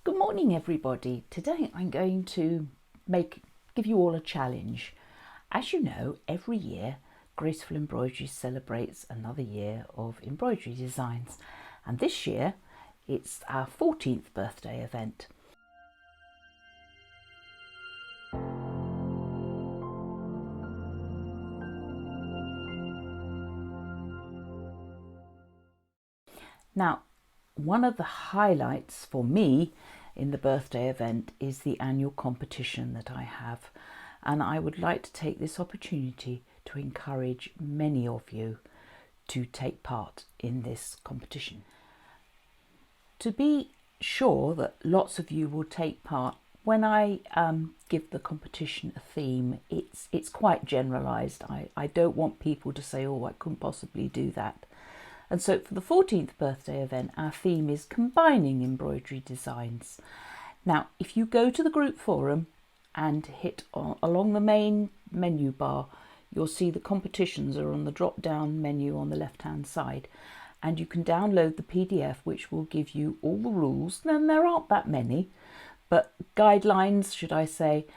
Good morning everybody. Today I'm going to give you all a challenge. As you know, every year Graceful Embroidery celebrates another year of embroidery designs, and this year it's our 14th birthday event. Now, one of the highlights for me in the birthday event is the annual competition that I have, and I would like to take this opportunity to encourage many of you to take part in this competition. To be sure that lots of you will take part, when I give the competition a theme, it's quite generalised. I don't want people to say, oh, I couldn't possibly do that. And so for the 14th birthday event, our theme is combining embroidery designs. Now, if you go to the group forum and hit along the main menu bar, you'll see the competitions are on the drop-down menu on the left-hand side. And you can download the PDF, which will give you all the rules. Then there aren't that many, but guidelines, should I say,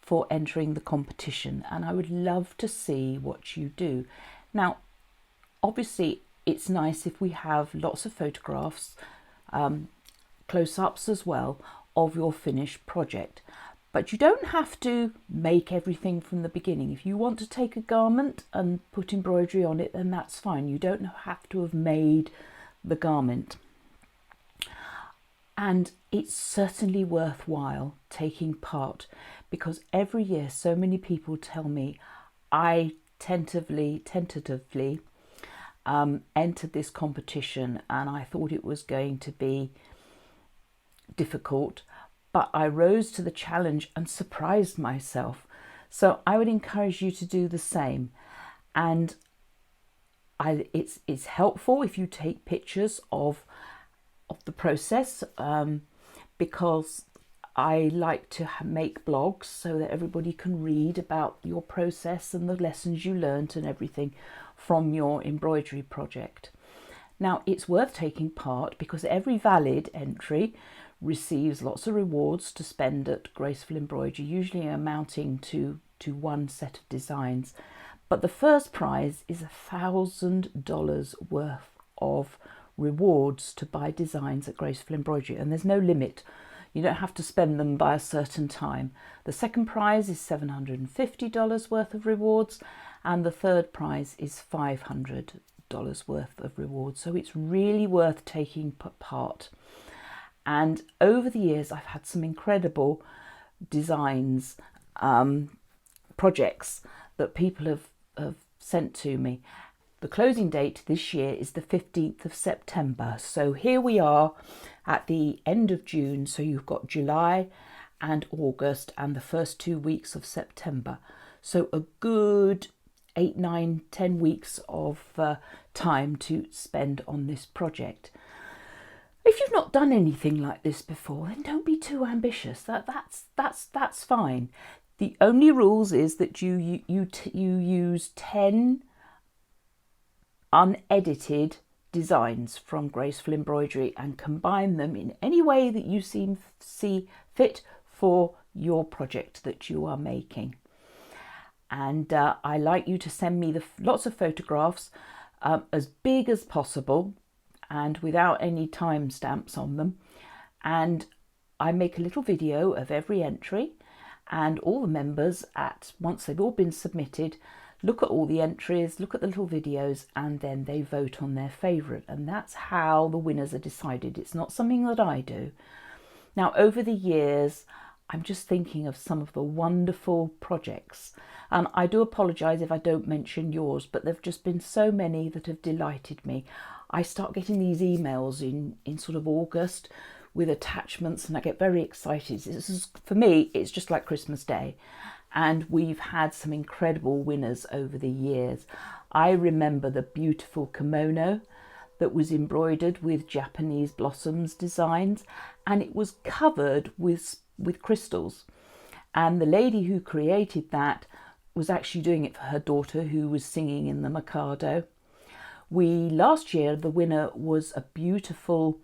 for entering the competition. And I would love to see what you do. Now, obviously, it's nice if we have lots of photographs, close-ups as well, of your finished project. But you don't have to make everything from the beginning. If you want to take a garment and put embroidery on it, then that's fine. You don't have to have made the garment. And it's certainly worthwhile taking part, because every year so many people tell me, I tentatively entered this competition and I thought it was going to be difficult, but I rose to the challenge and surprised myself. So I would encourage you to do the same. And it's helpful if you take pictures of the process, because I like to make blogs so that everybody can read about your process and the lessons you learnt and everything from your embroidery project. Now, it's worth taking part because every valid entry receives lots of rewards to spend at Graceful Embroidery, usually amounting to one set of designs. But the first prize is $1,000 worth of rewards to buy designs at Graceful Embroidery, and there's no limit. You don't have to spend them by a certain time. The second prize is $750 worth of rewards, and the third prize is $500 worth of rewards. So it's really worth taking part. And over the years, I've had some incredible designs, projects that people have sent to me. The closing date this year is the 15th of September. So here we are at the end of June. So you've got July and August and the first 2 weeks of September. So a good 8, 9, 10 weeks of time to spend on this project. If you've not done anything like this before, then don't be too ambitious. That's fine. The only rules is that you use 10 unedited designs from Graceful Embroidery and combine them in any way that you see fit for your project that you are making. And I like you to send me lots of photographs, as big as possible and without any timestamps on them. And I make a little video of every entry, and all the members, once they've all been submitted, look at all the entries, look at the little videos, and then they vote on their favourite. And that's how the winners are decided. It's not something that I do. Now, over the years, I'm just thinking of some of the wonderful projects. And I do apologise if I don't mention yours, but there have just been so many that have delighted me. I start getting these emails in sort of August with attachments, and I get very excited. For me, it's just like Christmas Day. And we've had some incredible winners over the years. I remember the beautiful kimono that was embroidered with Japanese blossoms designs, and it was covered with crystals. And the lady who created that was actually doing it for her daughter, who was singing in the Mikado. Last year, the winner was a beautiful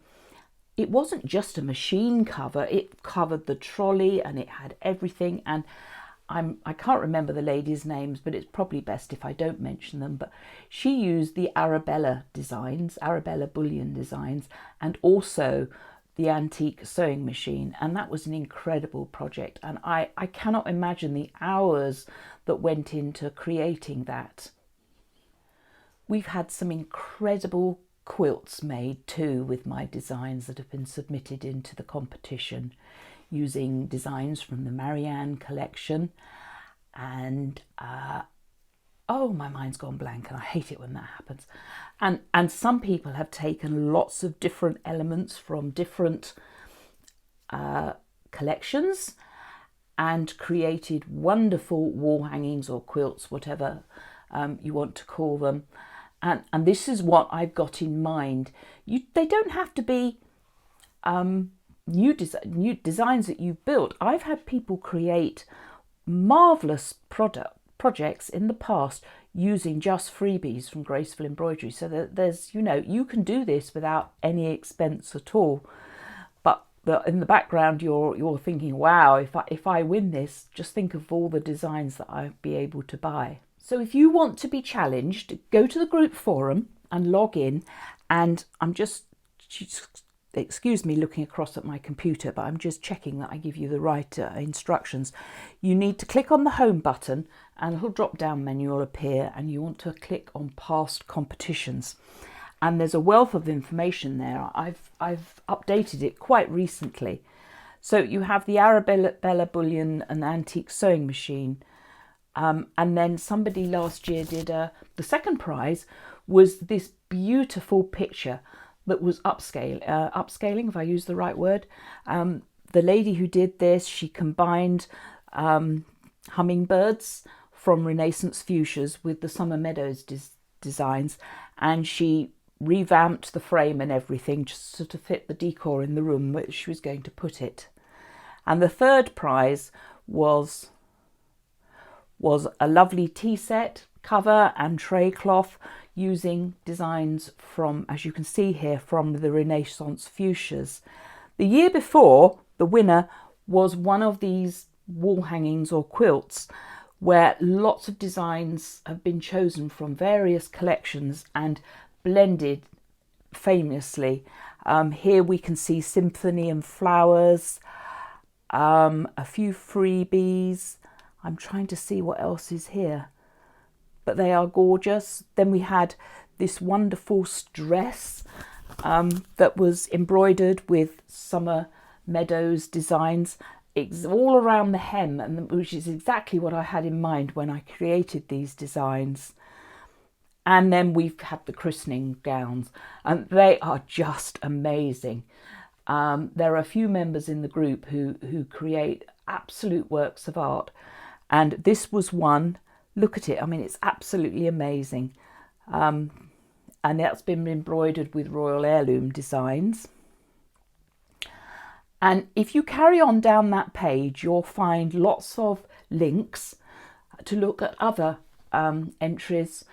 it wasn't just a machine cover, it covered the trolley and it had everything. And I can't remember the ladies' names, but it's probably best if I don't mention them. But she used the Arabella designs, Arabella bullion designs, and also the antique sewing machine. And that was an incredible project. And I cannot imagine the hours that went into creating that. We've had some incredible quilts made too with my designs that have been submitted into the competition, using designs from the Marianne collection. And oh, my mind's gone blank, and I hate it when that happens. And some people have taken lots of different elements from different collections and created wonderful wall hangings or quilts, whatever you want to call them. And this is what I've got in mind. They don't have to be new designs that you've built. I've had people create marvellous projects in the past using just freebies from Graceful Embroidery. So that there's, you can do this without any expense at all. But in the background, you're thinking, wow, if I win this, just think of all the designs that I'd be able to buy. So if you want to be challenged, go to the group forum and log in. And I'm just, excuse me looking across at my computer, but I'm just checking that I give you the right instructions. You need to click on the home button and a little drop down menu will appear, and you want to click on past competitions. And there's a wealth of information there. I've updated it quite recently. So you have the Arabella bullion and antique sewing machine. And then somebody last year did the second prize was this beautiful picture that was upscaling, if I use the right word. The lady who did this, she combined hummingbirds from Renaissance fuchsias with the Summer Meadows designs, and she revamped the frame and everything just to fit the decor in the room where she was going to put it. And the third prize was a lovely tea set cover and tray cloth using designs from, as you can see here, from the Renaissance fuchsias. The year before, the winner was one of these wall hangings or quilts where lots of designs have been chosen from various collections and blended famously. Here we can see symphony and flowers, a few freebies. I'm trying to see what else is here, but they are gorgeous. Then we had this wonderful dress that was embroidered with Summer Meadows designs. It's all around the hem, and which is exactly what I had in mind when I created these designs. And then we've had the christening gowns, and they are just amazing. There are a few members in the group who create absolute works of art. And this was one, look at it, I mean, it's absolutely amazing. And that's been embroidered with Royal Heirloom designs. And if you carry on down that page, you'll find lots of links to look at other entries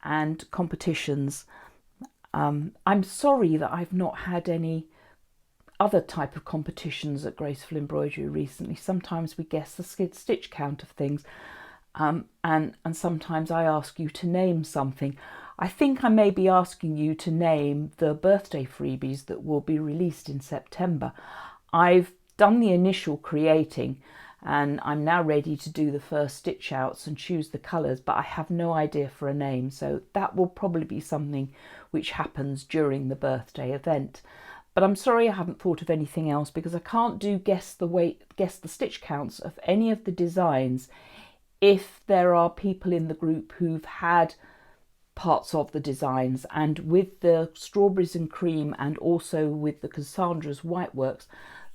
and competitions. I'm sorry that I've not had any other type of competitions at Graceful Embroidery recently. Sometimes we guess the stitch count of things, and sometimes I ask you to name something. I think I may be asking you to name the birthday freebies that will be released in September. I've done the initial creating and I'm now ready to do the first stitch outs and choose the colours, but I have no idea for a name, so that will probably be something which happens during the birthday event. But I'm sorry I haven't thought of anything else, because I can't do guess the stitch counts of any of the designs if there are people in the group who've had parts of the designs. And with the strawberries and cream and also with the Cassandra's white works,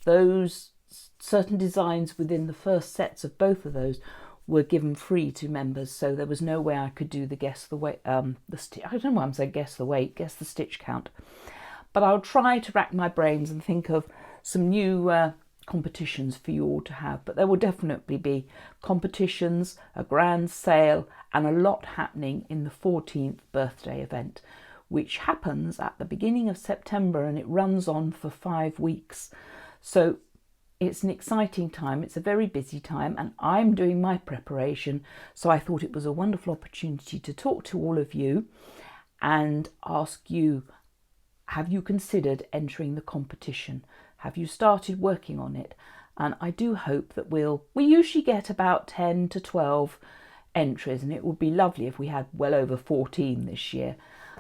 those certain designs within the first sets of both of those were given free to members, so there was no way I could do the guess the weight, I don't know why I'm saying guess the weight, guess the stitch count. But I'll try to rack my brains and think of some new competitions for you all to have. But there will definitely be competitions, a grand sale, and a lot happening in the 14th birthday event, which happens at the beginning of September and it runs on for 5 weeks. So it's an exciting time, it's a very busy time, and I'm doing my preparation. So I thought it was a wonderful opportunity to talk to all of you and ask you, have you considered entering the competition? Have you started working on it? And I do hope that we usually get about 10 to 12 entries, and it would be lovely if we had well over 14 this year.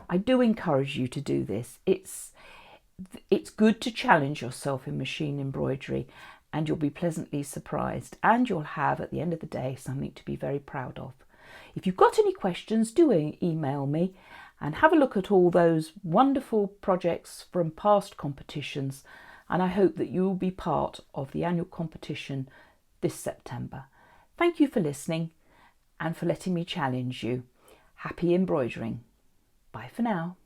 I do encourage you to do this. It's good to challenge yourself in machine embroidery, and you'll be pleasantly surprised, and you'll have at the end of the day something to be very proud of. If you've got any questions, do email me, and have a look at all those wonderful projects from past competitions, and I hope that you will be part of the annual competition this September. Thank you for listening and for letting me challenge you. Happy embroidering. Bye for now.